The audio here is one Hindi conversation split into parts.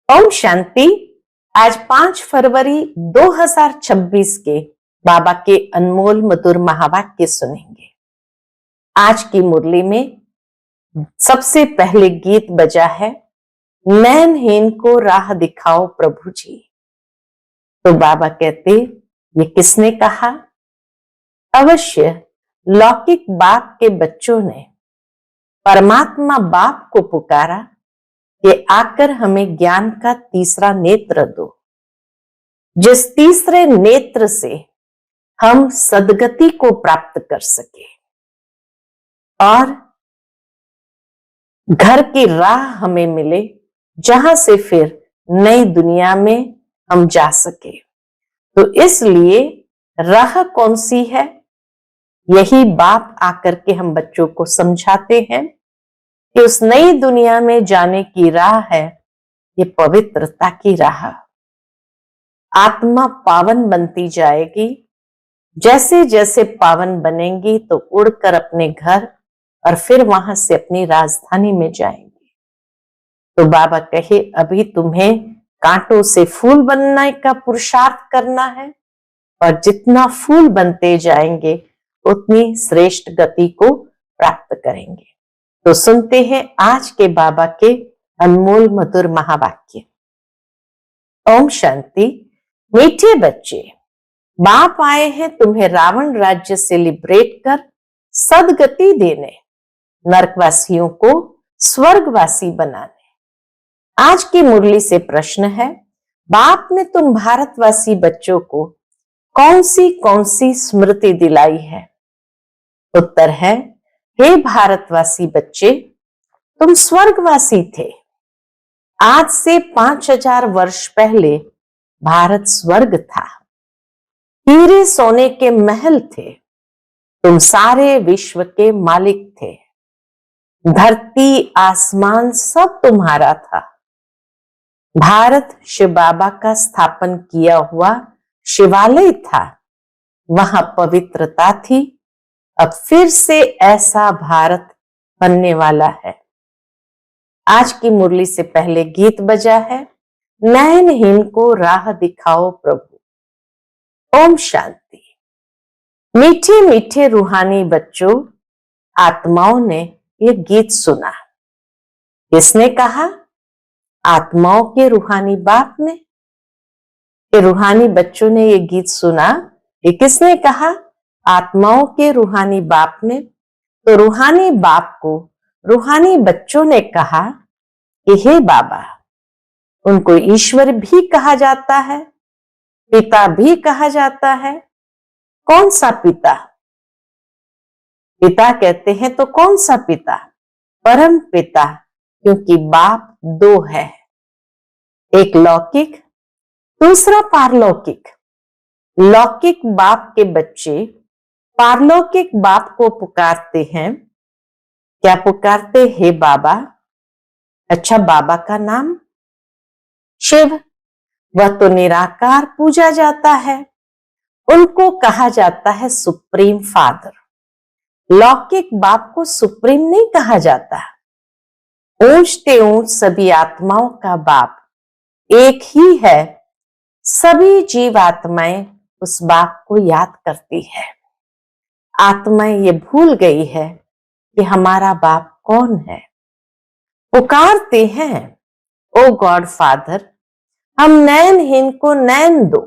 ओम शांति। आज 5 फरवरी 2026 के बाबा के अनमोल मधुर महावाक्य सुनेंगे। आज की मुरली में सबसे पहले गीत बजा है, नैनहीन को राह दिखाओ प्रभु जी। तो बाबा कहते, ये किसने कहा? अवश्य लौकिक बाप के बच्चों ने परमात्मा बाप को पुकारा कि आकर हमें ज्ञान का तीसरा नेत्र दो, जिस तीसरे नेत्र से हम सदगति को प्राप्त कर सके और घर की राह हमें मिले, जहां से फिर नई दुनिया में हम जा सके। तो इसलिए राह कौन सी है? यही बाप आकर के हम बच्चों को समझाते हैं कि उस नई दुनिया में जाने की राह है ये पवित्रता की राह। आत्मा पावन बनती जाएगी। जैसे जैसे पावन बनेंगी तो उड़कर अपने घर और फिर वहां से अपनी राजधानी में जाएंगी। तो बाबा कहे, अभी तुम्हें कांटों से फूल बनने का पुरुषार्थ करना है और जितना फूल बनते जाएंगे उतनी श्रेष्ठ गति को प्राप्त करेंगे। तो सुनते हैं आज के बाबा के अनमोल मधुर महावाक्य। ओम शांति। मीठे बच्चे, बाप आए हैं तुम्हें रावण राज्य से लिबरेट कर सदगति देने, नरकवासियों को स्वर्गवासी बनाने। आज की मुरली से प्रश्न है, बाप ने तुम भारतवासी बच्चों को कौन सी स्मृति दिलाई है? उत्तर है, हे भारतवासी बच्चे, तुम स्वर्गवासी थे। आज से 5000 वर्ष पहले भारत स्वर्ग था। हीरे सोने के महल थे। तुम सारे विश्व के मालिक थे। धरती आसमान सब तुम्हारा था। भारत शिव बाबा का स्थापन किया हुआ शिवालय था। वहां पवित्रता थी। अब फिर से ऐसा भारत बनने वाला है। आज की मुरली से पहले गीत बजा है, नैनहीन को राह दिखाओ प्रभु। ओम शांति। मीठे मीठे रूहानी बच्चों, आत्माओं ने ये गीत सुना। किसने कहा? आत्माओं के रूहानी बाप ने। ये रूहानी बच्चों ने ये गीत सुना। ये किसने कहा? आत्माओं के रूहानी बाप ने। तो रूहानी बाप को रूहानी बच्चों ने कहा कि हे बाबा, उनको ईश्वर भी कहा जाता है, पिता भी कहा जाता है। कौन सा पिता? पिता कहते हैं तो कौन सा पिता? परम पिता, क्योंकि बाप दो है, एक लौकिक, दूसरा पारलौकिक। लौकिक बाप के बच्चे पारलौकिक बाप को पुकारते हैं। क्या पुकारते? हे बाबा। अच्छा, बाबा का नाम शिव, वह तो निराकार पूजा जाता है। उनको कहा जाता है सुप्रीम फादर। लौकिक बाप को सुप्रीम नहीं कहा जाता। ऊंचते ऊंच सभी आत्माओं का बाप एक ही है। सभी जीव आत्माएं उस बाप को याद करती है। आत्माएं ये भूल गई है कि हमारा बाप कौन है। पुकारते हैं, ओ गॉड फादर, हम नैनहीन को नैन दो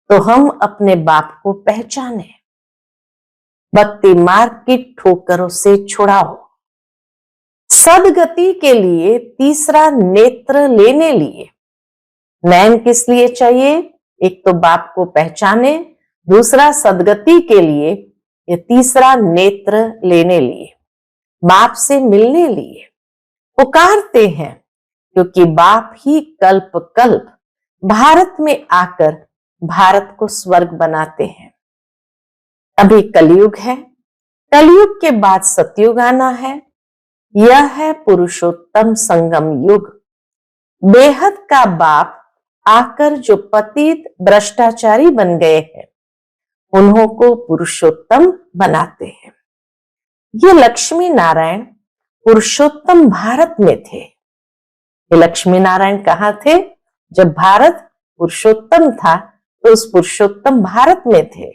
तो हम अपने बाप को पहचाने। भक्ति मार्ग की ठोकरों से छुड़ाओ। सदगति के लिए तीसरा नेत्र लेने लिए नैन किस लिए चाहिए? एक तो बाप को पहचाने, दूसरा सदगति के लिए ये तीसरा नेत्र लेने लिए, बाप से मिलने लिए पुकारते हैं, क्योंकि बाप ही कल्प कल्प भारत में आकर भारत को स्वर्ग बनाते हैं। अभी कलयुग है, कलयुग के बाद सतयुग आना है। यह है पुरुषोत्तम संगम युग। बेहद का बाप आकर जो पतित भ्रष्टाचारी बन गए हैं, उन्हों को पुरुषोत्तम बनाते हैं। ये लक्ष्मी नारायण पुरुषोत्तम भारत में थे। ये लक्ष्मी नारायण कहाँ थे? जब भारत पुरुषोत्तम था तो उस पुरुषोत्तम भारत में थे।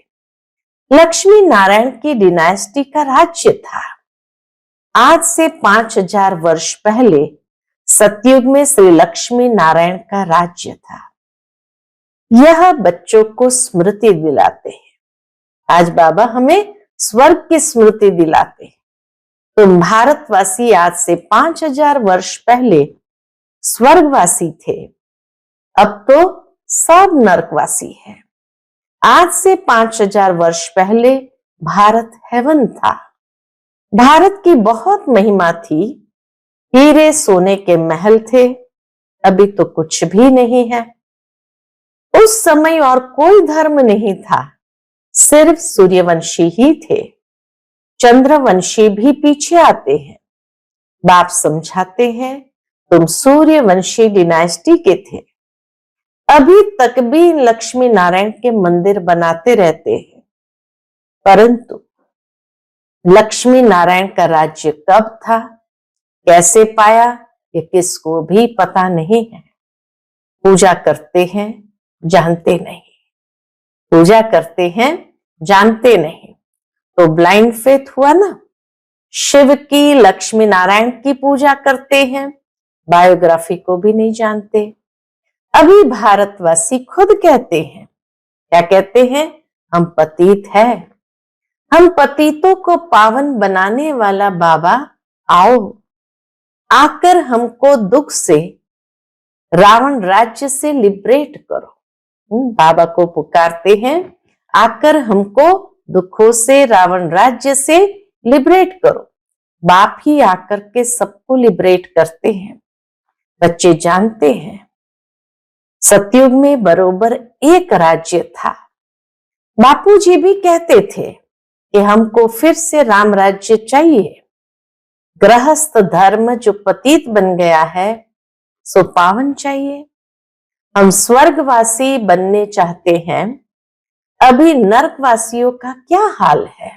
लक्ष्मी नारायण की डिनास्टी का राज्य था। आज से 5000 वर्ष पहले सतयुग में श्री लक्ष्मी नारायण का राज्य था। यह बच्चों को स्मृति दिलाते हैं। आज बाबा हमें स्वर्ग की स्मृति दिलाते हैं। तो भारतवासी आज से 5000 वर्ष पहले स्वर्गवासी थे, अब तो सब नरकवासी है। आज से 5000 वर्ष पहले भारत हेवन था। भारत की बहुत महिमा थी। हीरे सोने के महल थे, अभी तो कुछ भी नहीं है। उस समय और कोई धर्म नहीं था, सिर्फ सूर्यवंशी ही थे। चंद्रवंशी भी पीछे आते हैं। बाप समझाते हैं तुम सूर्यवंशी डिनास्टी के थे। अभी तक भी लक्ष्मी नारायण के मंदिर बनाते रहते हैं, परंतु लक्ष्मी नारायण का राज्य कब था, कैसे पाया, ये किसको भी पता नहीं है। पूजा करते हैं, जानते नहीं। पूजा करते हैं, जानते नहीं, तो ब्लाइंड फेथ हुआ ना। शिव की, लक्ष्मी नारायण की पूजा करते हैं, बायोग्राफी को भी नहीं जानते। अभी भारतवासी खुद कहते हैं, क्या कहते हैं? हम पतित है। हम पतितों को पावन बनाने वाला बाबा आओ, आकर हमको दुख से, रावण राज्य से लिबरेट करो। बाबा को पुकारते हैं, आकर हमको दुखों से, रावण राज्य से लिबरेट करो। बाप ही आकर के सबको लिबरेट करते हैं। बच्चे जानते हैं सतयुग में बरोबर एक राज्य था। बापूजी भी कहते थे कि हमको फिर से राम राज्य चाहिए। गृहस्थ धर्म जो पतित बन गया है सो पावन चाहिए। हम स्वर्गवासी बनने चाहते हैं। अभी नरकवासियों का क्या हाल है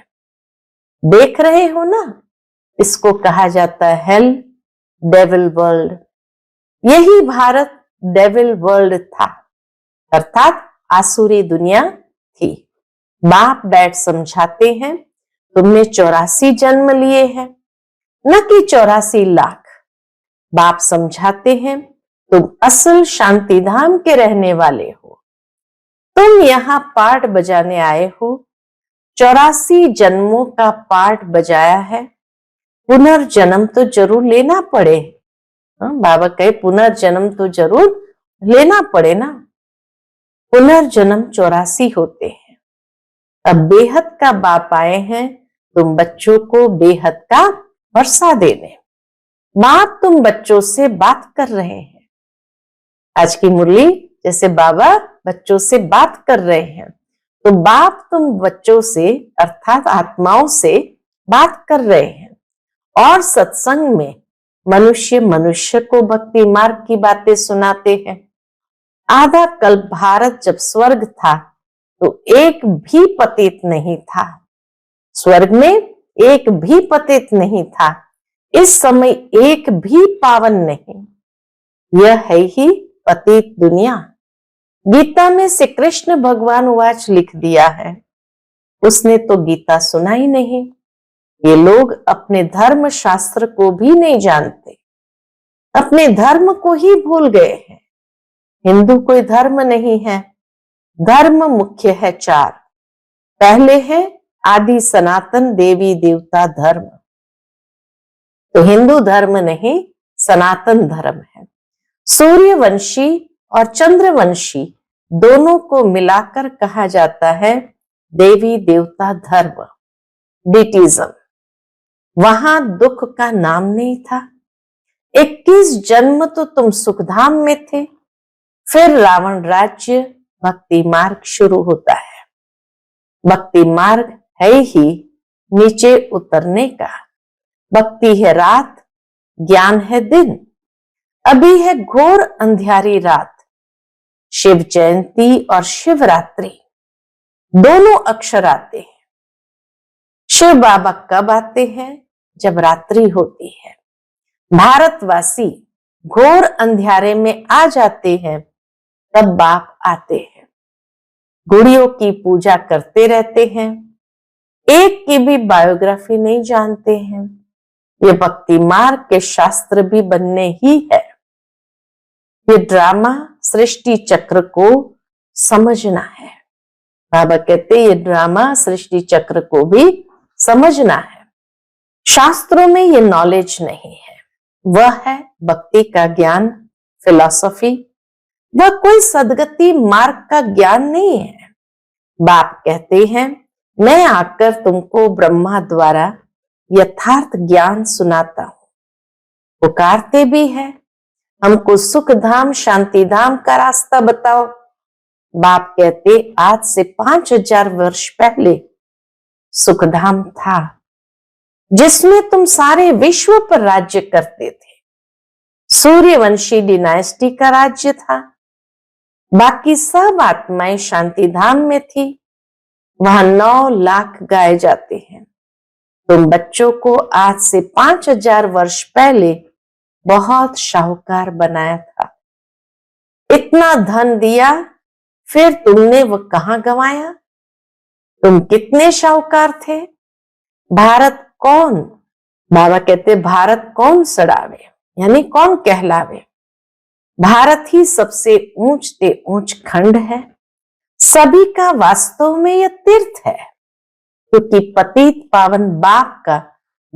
देख रहे हो ना। इसको कहा जाता है हेल, डेविल वर्ल्ड। यही भारत डेविल वर्ल्ड था, अर्थात आसुरी दुनिया थी। बाप डैड समझाते हैं तुमने 84 जन्म लिए हैं, न कि 84 लाख। बाप समझाते हैं तुम असल शांति धाम के रहने वाले हो। तुम यहां पार्ट बजाने आए हो। 84 जन्मों का पार्ट बजाया है, पुनर्जन्म तो जरूर लेना पड़े। बाबा कहे पुनर्जन्म तो जरूर लेना पड़े ना। पुनर्जन्म 84 होते हैं। अब बेहद का बाप आए हैं तुम बच्चों को बेहद का वर्षा देने। बाप तुम बच्चों से बात कर रहे हैं। आज की मुरली जैसे बाबा बच्चों से बात कर रहे हैं, तो बाप तुम बच्चों से अर्थात आत्माओं से बात कर रहे हैं। और सत्संग में मनुष्य मनुष्य को भक्ति मार्ग की बातें सुनाते हैं। आधा कल्प भारत जब स्वर्ग था तो एक भी पतित नहीं था। स्वर्ग में एक भी पतित नहीं था। इस समय एक भी पावन नहीं। यह है ही पतित दुनिया। गीता में श्री कृष्ण भगवान वाच लिख दिया है। उसने तो गीता सुना ही नहीं। ये लोग अपने धर्म शास्त्र को भी नहीं जानते, अपने धर्म को ही भूल गए हैं। हिंदू कोई धर्म नहीं है। धर्म मुख्य है 4। पहले है आदि सनातन देवी देवता धर्म, तो हिंदू धर्म नहीं सनातन धर्म है। सूर्यवंशी और चंद्रवंशी दोनों को मिलाकर कहा जाता है देवी देवता धर्म, डिटिज्म। वहां दुख का नाम नहीं था। 21 जन्म तो तुम सुखधाम में थे, फिर रावण राज्य भक्ति मार्ग शुरू होता है। भक्ति मार्ग है ही नीचे उतरने का। भक्ति है रात, ज्ञान है दिन। अभी है घोर अंधियारी रात। शिव जयंती और शिवरात्रि दोनों अक्षर आते हैं। शिव बाबा कब आते हैं? जब रात्रि होती है। भारतवासी घोर अंधियारे में आ जाते हैं, तब बाप आते हैं। गुड़ियों की पूजा करते रहते हैं, एक की भी बायोग्राफी नहीं जानते हैं। ये भक्ति मार्ग के शास्त्र भी बनने ही है। ये ड्रामा सृष्टि चक्र को समझना है। बाबा कहते ये ड्रामा सृष्टि चक्र को भी समझना है। शास्त्रों में ये नॉलेज नहीं है, वह है भक्ति का ज्ञान, फिलॉसफी। वह कोई सदगति मार्ग का ज्ञान नहीं है। बाप कहते हैं मैं आकर तुमको ब्रह्मा द्वारा यथार्थ ज्ञान सुनाता हूं। पुकारते भी है, हमको सुख धाम शांति धाम का रास्ता बताओ। बाप कहते आज से 5000 वर्ष पहले सुखधाम था, जिसमें तुम सारे विश्व पर राज्य करते थे। सूर्यवंशी डिनाइस्टी का राज्य था। बाकी सब आत्माएं शांति धाम में थी। वहां 9 लाख गाए जाते हैं। तुम बच्चों को आज से 5000 वर्ष पहले बहुत शाहूकार बनाया था। इतना धन दिया, फिर तुमने वो कहां गंवाया? तुम कितने शाहूकार थे? भारत कौन? बाबा कहते भारत कौन सड़ावे, यानी कौन कहलावे। भारत ही सबसे ऊंच ते ऊंच खंड है। सभी का वास्तव में यह तीर्थ है, क्योंकि पतित पावन बाप का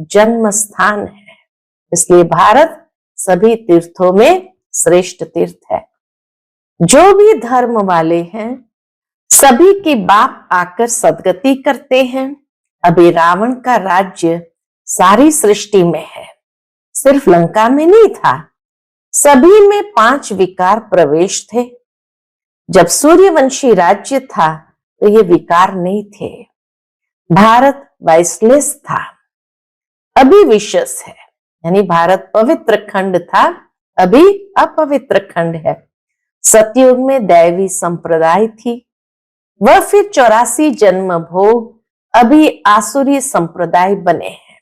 जन्म स्थान है। इसलिए भारत सभी तीर्थों में श्रेष्ठ तीर्थ है। जो भी धर्म वाले हैं, सभी की बाप आकर सदगति करते हैं। अभी रावण का राज्य सारी सृष्टि में है, सिर्फ लंका में नहीं था। सभी में 5 विकार प्रवेश थे। जब सूर्यवंशी राज्य था तो ये विकार नहीं थे। भारत वाइसलेस था, अभी विशेष है, यानी भारत पवित्र खंड था, अभी अपवित्र खंड है। सतयुग में दैवी संप्रदाय थी, वह फिर 84 जन्म भोग अभी आसुरी संप्रदाय बने हैं,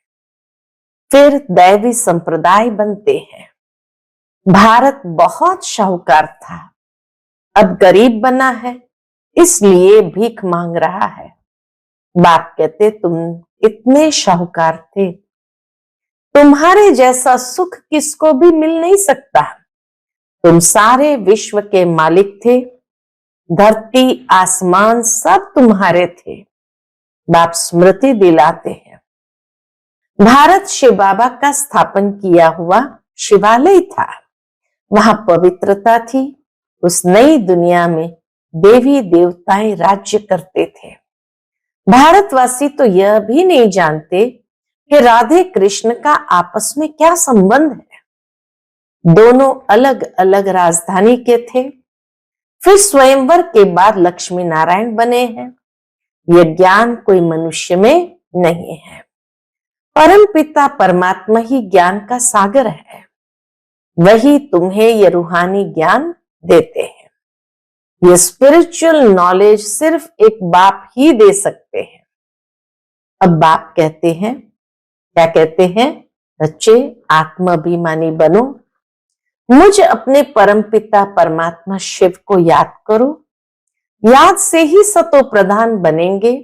फिर दैवी संप्रदाय बनते हैं। भारत बहुत शाहूकार था, अब गरीब बना है, इसलिए भीख मांग रहा है। बाप कहते तुम इतने शाहूकार थे, तुम्हारे जैसा सुख किसको भी मिल नहीं सकता। तुम सारे विश्व के मालिक थे, धरती आसमान सब तुम्हारे थे। बाप स्मृति दिलाते हैं भारत शिव बाबा का स्थापन किया हुआ शिवालय था, वहां पवित्रता थी। उस नई दुनिया में देवी देवताएं राज्य करते थे। भारतवासी तो यह भी नहीं जानते कि राधे कृष्ण का आपस में क्या संबंध है। दोनों अलग अलग राजधानी के थे, फिर स्वयंवर के बाद लक्ष्मी नारायण बने हैं। यह ज्ञान कोई मनुष्य में नहीं है। परम पिता परमात्मा ही ज्ञान का सागर है, वही तुम्हें यह रूहानी ज्ञान देते हैं। ये स्पिरिचुअल नॉलेज सिर्फ एक बाप ही दे सकते हैं। अब बाप कहते हैं, क्या कहते हैं? बच्चे आत्माभिमानी बनो, मुझ अपने परम पिता परमात्मा शिव को याद करो। याद से ही सतो प्रधान बनेंगे।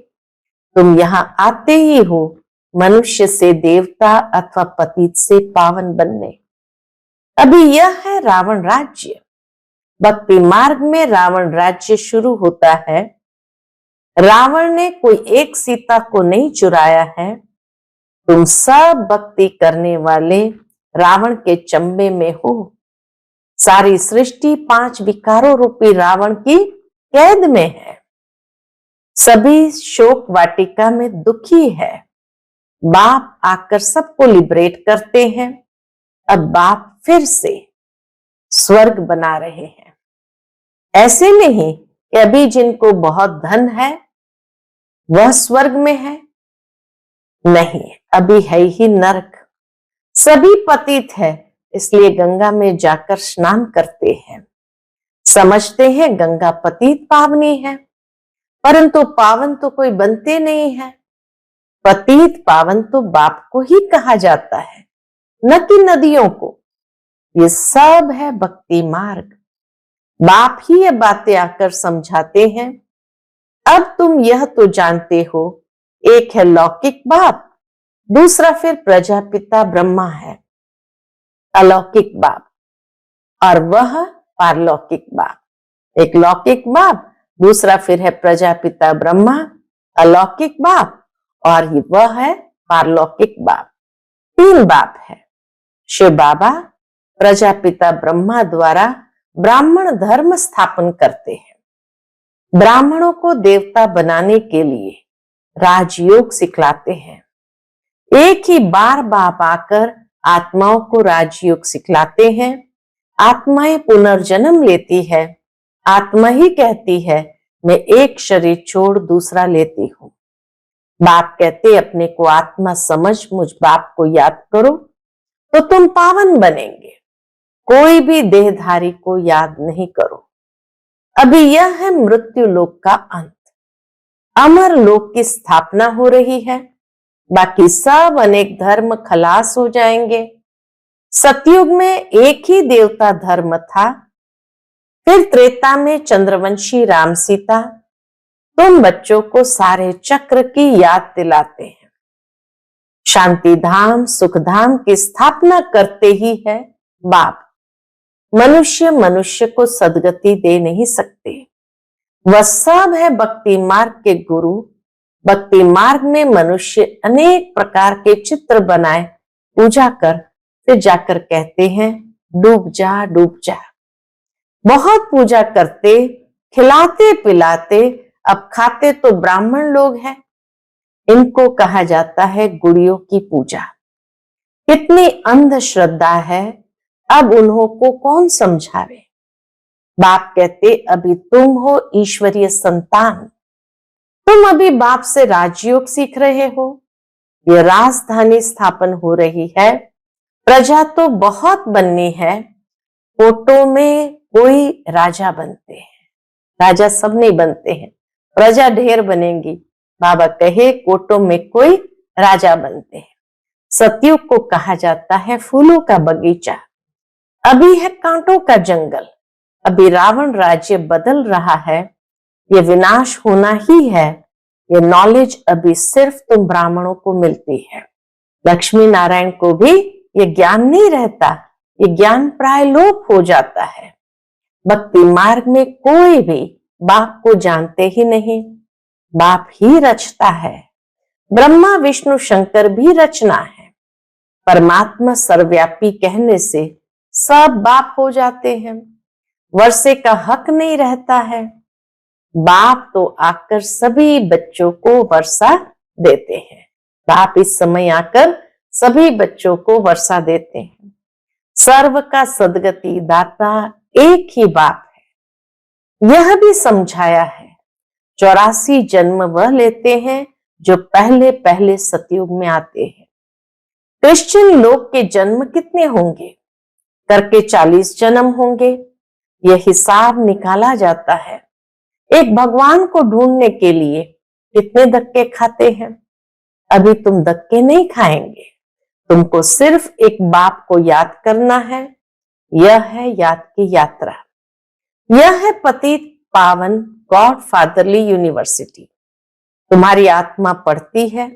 तुम यहां आते ही हो मनुष्य से देवता अथवा पतित से पावन बनने। अभी यह है रावण राज्य। भक्ति मार्ग में रावण राज्य शुरू होता है। रावण ने कोई एक सीता को नहीं चुराया है। तुम सब भक्ति करने वाले रावण के चंबे में हो। सारी सृष्टि 5 विकारों रूपी रावण की कैद में है। सभी शोक वाटिका में दुखी है। बाप आकर सबको लिबरेट करते हैं। अब बाप फिर से स्वर्ग बना रहे हैं। ऐसे नहीं कि अभी जिनको बहुत धन है वह स्वर्ग में है, नहीं, अभी है ही नरक। सभी पतित है, इसलिए गंगा में जाकर स्नान करते हैं। समझते हैं गंगा पतित पावनी है, परंतु पावन तो कोई बनते नहीं है। पतित पावन तो बाप को ही कहा जाता है, न कि नदियों को। ये सब है भक्ति मार्ग। बाप ही ये बातें आकर समझाते हैं। अब तुम यह तो जानते हो, एक है लौकिक बाप, दूसरा फिर प्रजापिता ब्रह्मा है, अलौकिक बाप, और वह पारलौकिक बाप। एक लौकिक बाप, दूसरा फिर है प्रजापिता ब्रह्मा, अलौकिक बाप, और वह है पारलौकिक बाप। 3 बाप है। शिव बाबा प्रजापिता ब्रह्मा द्वारा ब्राह्मण धर्म स्थापन करते हैं। ब्राह्मणों को देवता बनाने के लिए राजयोग सिखलाते हैं। एक ही बार बाप आकर आत्माओं को राजयोग सिखलाते हैं। आत्माएं पुनर्जन्म लेती है। आत्मा ही कहती है मैं एक शरीर छोड़ दूसरा लेती हूं। बाप कहते अपने को आत्मा समझ मुझ बाप को याद करो तो तुम पावन बनेंगे। कोई भी देहधारी को याद नहीं करो। अभी यह है मृत्यु लोक का अंत। अमर लोक की स्थापना हो रही है। बाकी सब अनेक धर्म खलास हो जाएंगे। सतयुग में एक ही देवता धर्म था। फिर त्रेता में चंद्रवंशी राम सीता तुम बच्चों को सारे चक्र की याद दिलाते हैं। शांति धाम सुख धाम की स्थापना करते ही है बाप। मनुष्य मनुष्य को सदगति दे नहीं सकते। वह सब है भक्ति मार्ग के गुरु। भक्ति मार्ग में मनुष्य अनेक प्रकार के चित्र बनाए पूजा कर फिर जाकर कहते हैं डूब जा डूब जा। बहुत पूजा करते खिलाते पिलाते अब खाते तो ब्राह्मण लोग हैं। इनको कहा जाता है गुड़ियों की पूजा। कितनी अंधश्रद्धा है, अब उन्हों को कौन समझावे। बाप कहते अभी तुम हो ईश्वरीय संतान। तुम अभी बाप से राजयोग सीख रहे हो। ये राजधानी स्थापन हो रही है। प्रजा तो बहुत बननी है। कोटों में कोई राजा बनते हैं, राजा सब नहीं बनते हैं। प्रजा ढेर बनेंगी। बाबा कहे कोटों में कोई राजा बनते हैं। सतयुग को कहा जाता है फूलों का बगीचा। अभी है कांटों का जंगल। अभी रावण राज्य बदल रहा है। ये विनाश होना ही है। ये नॉलेज अभी सिर्फ तुम ब्राह्मणों को मिलती है। लक्ष्मी नारायण को भी ये ज्ञान नहीं रहता। ये ज्ञान प्राय लोप हो जाता है। भक्ति मार्ग में कोई भी बाप को जानते ही नहीं। बाप ही रचता है। ब्रह्मा विष्णु शंकर भी रचना है। परमात्मा सर्वव्यापी कहने से सब बाप हो जाते हैं। वर्षे का हक नहीं रहता है। बाप तो आकर सभी बच्चों को वर्षा देते हैं। बाप इस समय आकर सभी बच्चों को वर्षा देते हैं। सर्व का सदगति दाता एक ही बाप है। यह भी समझाया है 84 जन्म वह लेते हैं जो पहले पहले सतयुग में आते हैं। क्रिश्चियन लोग के जन्म कितने होंगे? करके 40 जन्म होंगे। यह हिसाब निकाला जाता है। एक भगवान को ढूंढने के लिए कितने धक्के खाते हैं? अभी तुम धक्के नहीं खाएंगे। तुमको सिर्फ एक बाप को याद करना है। यह है याद की यात्रा। यह है पतित पावन गॉड फादरली यूनिवर्सिटी। तुम्हारी आत्मा पढ़ती है।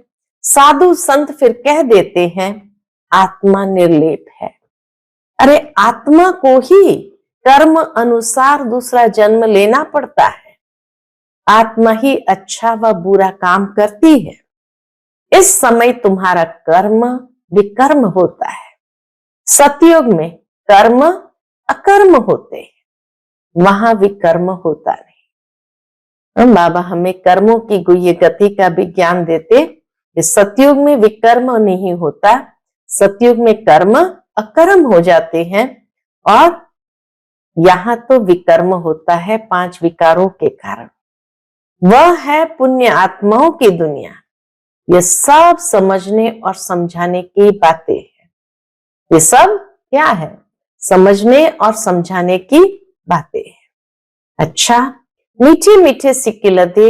साधु संत फिर कह देते हैं आत्मा निर्लेप है। अरे आत्मा को ही कर्म अनुसार दूसरा जन्म लेना पड़ता है। आत्मा ही अच्छा व बुरा काम करती है। इस समय तुम्हारा कर्म विकर्म होता है। सतयुग में कर्म अकर्म होते हैं। वहां विकर्म होता नहीं। बाबा हमें कर्मों की गुह्य गति का भी ज्ञान देते। इस सतयुग में विकर्म नहीं होता। सतयुग में कर्म अकर्म हो जाते हैं और यहां तो विकर्म होता है 5 विकारों के कारण। वह है पुण्य आत्माओं की दुनिया। ये सब समझने और समझाने की बातें हैं। ये सब क्या है? समझने और समझाने की बातें हैं। अच्छा, मीठे मीठे सिक्के लदे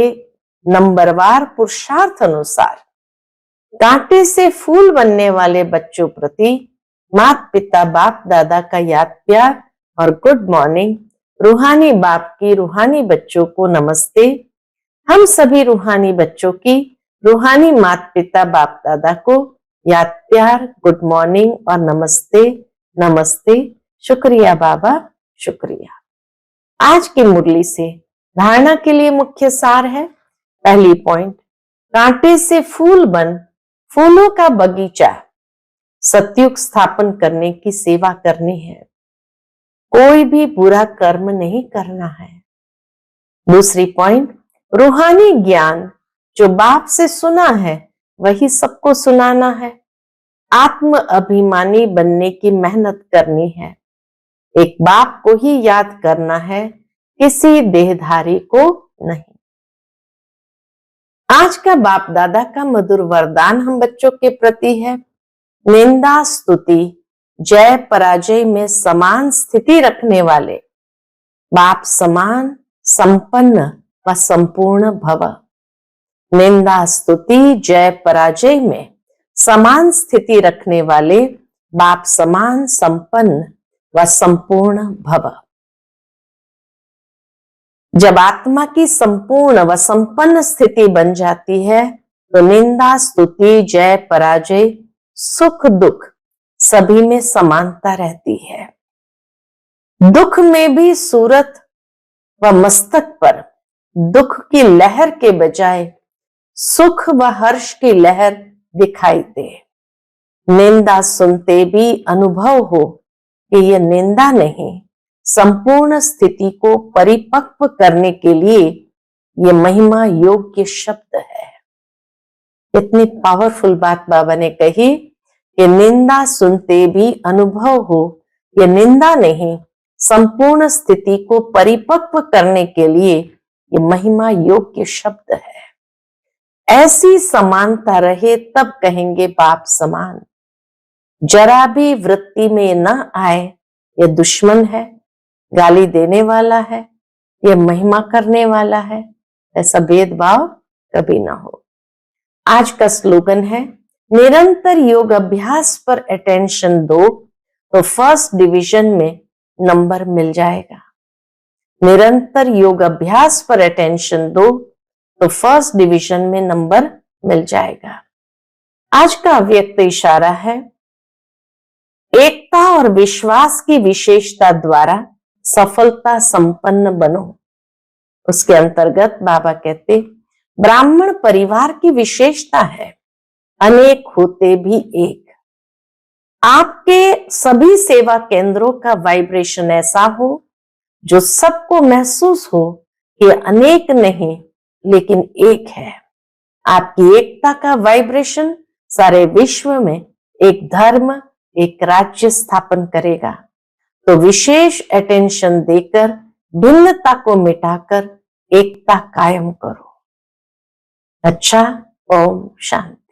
नंबरवार पुरुषार्थ अनुसार कांटे से फूल बनने वाले बच्चों प्रति माता पिता बाप दादा का याद प्यार और गुड मॉर्निंग। रूहानी बाप की रूहानी बच्चों को नमस्ते। हम सभी रूहानी बच्चों की रूहानी माता पिता बाप दादा को याद प्यार, गुड मॉर्निंग और नमस्ते नमस्ते। शुक्रिया बाबा, शुक्रिया। आज की मुरली से धारणा के लिए मुख्य सार है। पहली पॉइंट, कांटे से फूल बन फूलों का बगीचा सतयुग स्थापन करने की सेवा करनी है। कोई भी बुरा कर्म नहीं करना है। दूसरी पॉइंट, रूहानी ज्ञान जो बाप से सुना है वही सबको सुनाना है। आत्म अभिमानी बनने की मेहनत करनी है। एक बाप को ही याद करना है, किसी देहधारी को नहीं। आज का बाप दादा का मधुर वरदान हम बच्चों के प्रति है। निंदा स्तुति जय पराजय में समान स्थिति रखने वाले बाप समान संपन्न व संपूर्ण भव। निंदा स्तुति जय पराजय में समान स्थिति रखने वाले बाप समान संपन्न व संपूर्ण भव। जब आत्मा की संपूर्ण व संपन्न स्थिति बन जाती है तो निंदा स्तुति जय पराजय सुख दुख सभी में समानता रहती है। दुख में भी सूरत व मस्तक पर दुख की लहर के बजाय सुख व हर्ष की लहर दिखाई दे। निंदा सुनते भी अनुभव हो कि यह निंदा नहीं, संपूर्ण स्थिति को परिपक्व करने के लिए यह महिमा योग्य शब्द है। इतनी पावरफुल बात बाबा ने कही कि निंदा सुनते भी अनुभव हो, यह निंदा नहीं, संपूर्ण स्थिति को परिपक्व करने के लिए यह महिमा योग्य शब्द है। ऐसी समानता रहे तब कहेंगे बाप समान। जरा भी वृत्ति में न आए यह दुश्मन है, गाली देने वाला है, यह महिमा करने वाला है, ऐसा भेदभाव कभी ना हो। आज का स्लोगन है, निरंतर योग अभ्यास पर अटेंशन दो तो फर्स्ट डिवीजन में नंबर मिल जाएगा। निरंतर योग अभ्यास पर अटेंशन दो तो फर्स्ट डिवीजन में नंबर मिल जाएगा। आज का अव्यक्त इशारा है, एकता और विश्वास की विशेषता द्वारा सफलता संपन्न बनो। उसके अंतर्गत बाबा कहते, ब्राह्मण परिवार की विशेषता है, अनेक होते भी एक। आपके सभी सेवा केंद्रों का वाइब्रेशन ऐसा हो जो सबको महसूस हो कि अनेक नहीं लेकिन एक है। आपकी एकता का वाइब्रेशन सारे विश्व में एक धर्म, एक राज्य स्थापन करेगा। तो विशेष अटेंशन देकर भिन्नता को मिटाकर एकता कायम करो। अच्छा, ओम शांति।